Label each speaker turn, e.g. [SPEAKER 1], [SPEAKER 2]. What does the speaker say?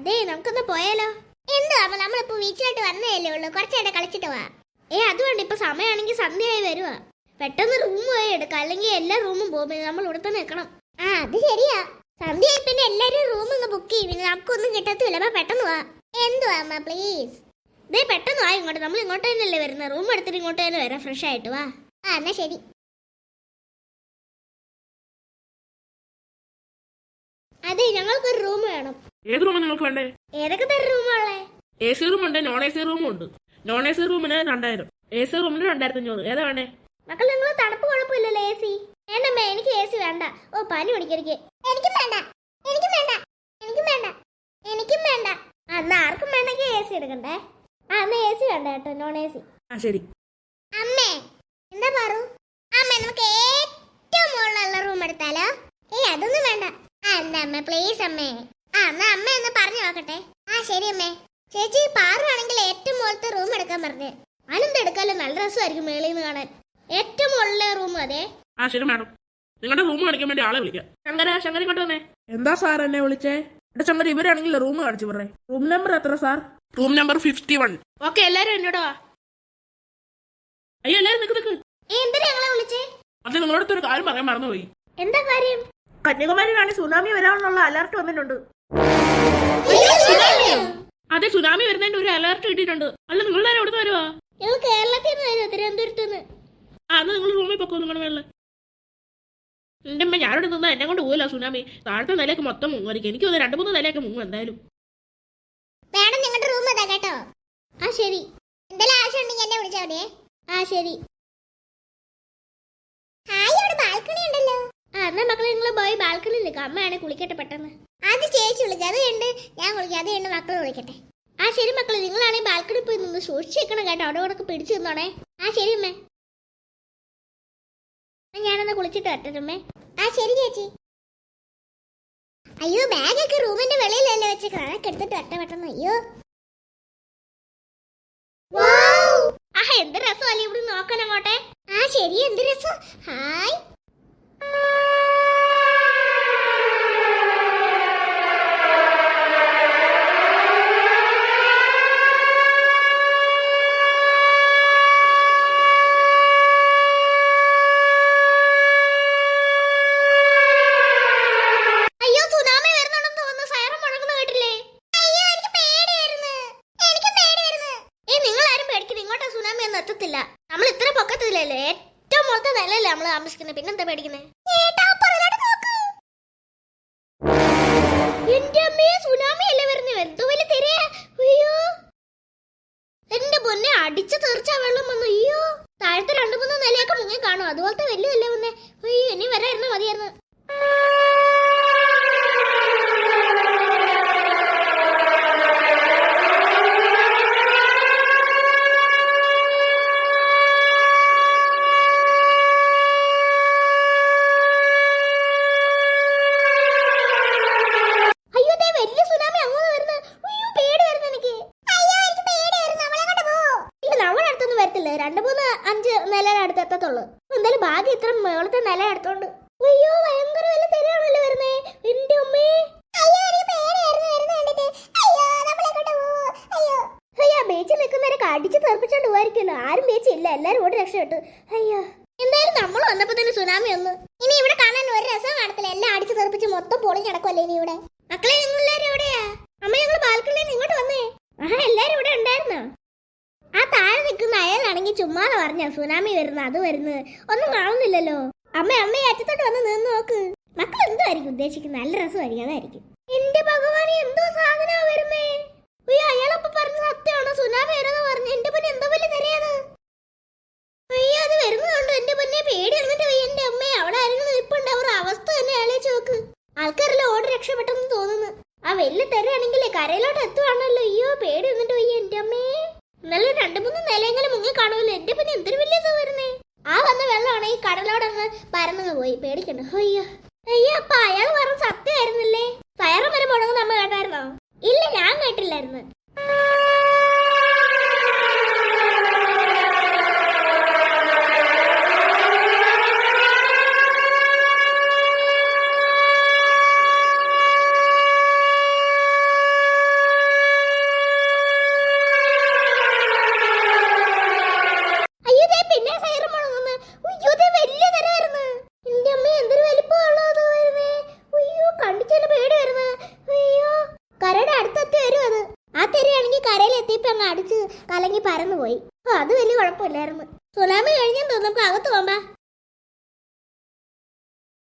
[SPEAKER 1] അതെ നമുക്കൊന്ന് പോയാലോ? എന്തുവാ നമ്മളിപ്പോ വീട്ടിലോട്ട് വന്നതല്ലേ ഉള്ളൂ, കുറച്ചേടെ കളിച്ചിട്ട് പോവാ. അതുകൊണ്ട് ഇപ്പൊ സമയമാണെങ്കിൽ സന്ധ്യയായി വരുവാ. പെട്ടെന്ന് റൂം പോയി എടുക്കാം, അല്ലെങ്കിൽ എല്ലാ റൂമും പോകും. നമ്മൾ ഇവിടെ തന്നെ നിൽക്കണം. അത് ശരിയാ. സന്ധ്യയായി പിന്നെ എല്ലാരും റൂം ഒന്ന് ബുക്ക് ചെയ്യും, പിന്നെ നമുക്കൊന്നും കിട്ടത്തില്ല. അപ്പൊ പെട്ടെന്ന് പോവാ. എന്തുവാ അമ്മ പ്ലീസ്? ഇതേ പെട്ടെന്ന് വാ ഇങ്ങോട്ട്. നമ്മൾ ഇങ്ങോട്ട് തന്നെയല്ലേ വരുന്നത്. റൂം എടുത്തിട്ട് ഇങ്ങോട്ട് തന്നെ വരാം, ഫ്രഷ് ആയിട്ട് വാ. എന്നാ ശരി. അതെ, ഞങ്ങൾക്കൊരു റൂം വേണം.
[SPEAKER 2] ഏത് റൂമാണ് നിങ്ങൾക്ക് വേണ്ടേ?
[SPEAKER 1] ഏതൊക്കെ തരം റൂമുള്ളേ?
[SPEAKER 2] AC റൂം ഉണ്ട്, നോൺ AC റൂമും ഉണ്ട്. നോൺ AC റൂമിന് 2000, AC റൂമിന് 2500. ഏതാ വേണ്ടേ?
[SPEAKER 1] മക്കൾ നിങ്ങൾ തണുപ്പ് കുഴപ്പമില്ലല്ലോ. AC വേണ്ടമ്മേ, എനിക്ക് AC വേണ്ട. ഓ പനി പിടിക്കരുത്. എനിക്കും വേണ്ട, എനിക്കും വേണ്ട, എനിക്കും വേണ്ട, എനിക്കും വേണ്ട. എന്നാ ആർക്കും വേണ്ടെങ്കിൽ AC എടുക്കണ്ടേ? എന്നാ AC വേണ്ട കേട്ടോ, നോൺ AC.
[SPEAKER 2] ശരി.
[SPEAKER 1] അമ്മേ എന്താ പറു? അമ്മേ നമുക്ക് ഏറ്റവും മുകളിലുള്ള റൂം എടുത്താലോ? അതൊന്നും വേണ്ട. എന്താ അമ്മ പ്ലീസ് അമ്മേ. എന്നാ അമ്മ എന്ന് പറഞ്ഞു നോക്കട്ടെ. ശരി അമ്മേ. ചേച്ചി പാറുവാണെങ്കിൽ ഏറ്റവും മുകളിലത്തെ റൂം എടുക്കാൻ പറഞ്ഞു. അനന്ത് എടുക്കാലോ, നല്ല രസമായിരിക്കും മേളിൽ നിന്ന് കാണാൻ. ഏറ്റവും മുകളിലെ റൂം. അതെ
[SPEAKER 2] ശരി മാഡം, നിങ്ങളുടെ റൂം കാണിക്കാൻ വേണ്ടി ആളെ വിളിക്കാം. ശങ്കര ഇങ്ങോട്ട് വന്നേ. എന്താ സാർ എന്നെ വിളിച്ചേ? ശങ്കർ, ഇവരാണെങ്കിൽ റൂം കാണിച്ചു പറ. റൂം നമ്പർ എത്ര സാർ? Room number 51. ഓക്കെ, എല്ലാരും എന്നോട് വാ. അയ്യോ എല്ലാരും നിക്ക്.
[SPEAKER 1] എന്തിനാ ഞങ്ങളെ വിളിച്ചേ?
[SPEAKER 2] അത് നിങ്ങളോടത്ത് ഒരു കാര്യം പറയാൻ മറന്നുപോയി.
[SPEAKER 1] എന്താ കാര്യം?
[SPEAKER 2] കന്യാകുമാരിയിലാണ് സുനാമി വരാനുള്ള അലർട്ട് വന്നിട്ടുണ്ട്. അതെ, സുനാമി വരുന്നതിന്റെ ഒരു അലർട്ട് കിട്ടിയിട്ടുണ്ട്. അല്ല നിങ്ങൾ എവിടെ നിന്ന് വരുവാ?
[SPEAKER 1] ഞങ്ങൾ കേരളത്തിൽ നിന്ന് വരുവാ, തിരുവനന്തപുരത്ത് നിന്ന്.
[SPEAKER 2] അന്ന് നിങ്ങൾ റൂമിൽ പൊക്കോ. നിങ്ങളുടെ മേളിൽ എന്റെ അമ്മ ഞാനോട് നിന്നാ എന്നെ കൊണ്ട് പോകില്ല. സുനാമി താഴത്തെ നിലയ്ക്ക് മൊത്തം മുങ്ങായിരിക്കും. എനിക്ക് 2-3 നിലയൊക്കെ മുങ്ങും എന്തായാലും.
[SPEAKER 1] മാഡം ഞങ്ങളുടെ റൂം അതാ കേട്ടോ. ശരി. എന്തെങ്കിലും ആവശ്യം ഉണ്ടെങ്കിൽ എന്നെ വിളിച്ചാൽ മതിയേ. ശരി. അവിടെ ബാൽക്കണി ഉണ്ടല്ലോ. എന്നാ മക്കളെ നിങ്ങൾ പോയി ബാൽക്കണിയിൽ നിൽക്കാം. അമ്മയാണെ കുളിക്കട്ടെ പെട്ടെന്ന്. അത് ചേച്ചി വിളിക്കാം, അത് കണ്ട് ഞാൻ കുളിക്കാം. അത് കണ്ട് മക്കൾ വിളിക്കട്ടെ. ശരി മക്കളെ, നിങ്ങളാണെങ്കിൽ ബാൽക്കണി പോയി നിന്ന് സൂക്ഷിച്ചേക്കണം കേട്ടോ. അവിടെ ഇവിടെ പിടിച്ചു നിന്നോണേ. ശരി അമ്മേ. ഞാനൊന്ന് കുളിച്ചിട്ട് വരട്ടെ. ശരി ചേച്ചി. അയ്യോ ബാഗൊക്കെ റൂമിന്റെ വെളിയിലല്ലേ വെച്ചേക്കണം. അതൊക്കെ എടുത്തിട്ട് വരട്ടെ പെട്ടെന്ന്. അയ്യോ എന്ത് രസമല്ലേ ഇവിടെ നോക്കാൻ അങ്ങോട്ടെ. ശരി, എന്ത് രസം. ഹായ്. നമ്മൾ ഇത്ര പൊക്കത്തില്ലല്ലേ, ഏറ്റവും മുകളിലത്തെ നിലല്ലേ നമ്മൾ താമസിക്കുന്നത്. പിന്നെന്താ പേടിക്കുന്നത്? എന്റെ അമ്മയെ, സുനാമി അല്ലേ വരുന്നത്? എന്തോ വലിയ തിരയാ. അയ്യോ എന്റെ പൊന്നെ, അടിച്ചു തീർച്ചാ വെള്ളം വന്നു. അയ്യോ താഴത്തെ 2-3 നിലയൊക്കെ മുങ്ങി കാണും. അതുപോലത്തെ വലിയല്ലേ വന്നേ. അയ്യോ ഇനി വരായിരുന്നു മതിയായിരുന്നു. എത്തത്തുള്ളൂ. എന്തായാലും ഭാഗ്യം ഇത്ര മേളത്തെ നില എടുത്തോണ്ട്. അയ്യോ ഭയങ്കര വലിയ തിരയാണല്ലോ വരുന്നേ. എന്റെ അമ്മേ, ബീച്ചിൽ നിൽക്കുന്നവരൊക്കെ അടിച്ച് തെറിപ്പിച്ചോണ്ട് പോയിരിക്കുമല്ലോ. ആരും ബീച്ചില്ല, എല്ലാരും ഓടി രക്ഷപ്പെട്ടു. അയ്യോ എന്തായാലും നമ്മൾ വന്നപ്പോ തന്നെ സുനാമി വന്നു. ഇനി ഇവിടെ കാണാൻ ഒരു രസം കാണത്തില്ല. എല്ലാം അടിച്ച് തെറിപ്പിച്ച് മൊത്തം പൊളി കിടക്കുമല്ലേ ഇനി ഇവിടെ. മക്കളെ നിങ്ങൾ എല്ലാരും എവിടെയാ? അമ്മ ഞങ്ങൾ ബാൽക്കണിയിൽ ഇങ്ങോട്ട് വന്നേ. എല്ലാരും ഇവിടെ ഉണ്ടായിരുന്നോ? താഴെ നിൽക്കുന്ന അയാളാണെങ്കിൽ ചുമ്മാതെ പറഞ്ഞ സുനാമി വരുന്നത്, അത് വരുന്നത് ഒന്നും കാണുന്നില്ലല്ലോ. അമ്മയെ അറ്റത്തോട്ട് വന്ന് നിന്ന് നോക്ക്. മക്കൾ എന്തായിരിക്കും ഉദ്ദേശിക്കുന്നത്? നല്ല രസമായിരിക്കും, അതായിരിക്കും. എന്റെ ഭഗവാനെ, എന്തോ സാധന വരുന്നേ. അയാളപ്പ പറഞ്ഞ സത്യമാണോ? സുനാമി വരുന്ന പറഞ്ഞു. എന്റെ പൊന്നെ എന്തോ വലിയ തിരയാണ്. അയ്യോ അത് വരുന്നതുകൊണ്ട് എന്റെ പൊന്നെ പേടി വന്നിട്ട് പോയി. എന്റെ അമ്മയെ, അവിടെ ആരെങ്കിലും നിൽപ്പുണ്ട്. അവരുടെ അവസ്ഥ തന്നെ ആലോചിച്ച് നോക്ക്. ആൾക്കാരെല്ലാം ഓടി രക്ഷപ്പെട്ടെന്ന് തോന്നുന്നു. വലിയ തിരയാണെങ്കിലേ കരയിലോട്ട് എത്തുവാണല്ലോ. അയ്യോ പേടി വന്നിട്ട് പോയി എന്റെ അമ്മയെ. നല്ല 2-3 നിലയെങ്കിലും മുങ്ങി കാണുമല്ലോ. എന്റെ പിന്നെ എന്തൊരു വലിയ വരുന്നേ. വന്ന വെള്ളമാണ് ഈ കടലോടങ്ങ് പരന്നു പോയി. പേടിക്കണ്ട. അയ്യോ അപ്പൊ അയാൾ പറഞ്ഞ സത്യമായിരുന്നില്ലേ? സൈറൻ വരെ മുടങ്ങുന്ന നമ്മ കേട്ടായിരുന്നോ? ഇല്ല, ഞാൻ കേട്ടില്ലായിരുന്നു. കലങ്ങി പരന്നു പോയി. അത് വലിയ കുഴപ്പമില്ലായിരുന്നു. സുനാമി കഴിഞ്ഞെന്ന് തോന്നുന്നു, നമുക്ക് അകത്ത് പോകാം.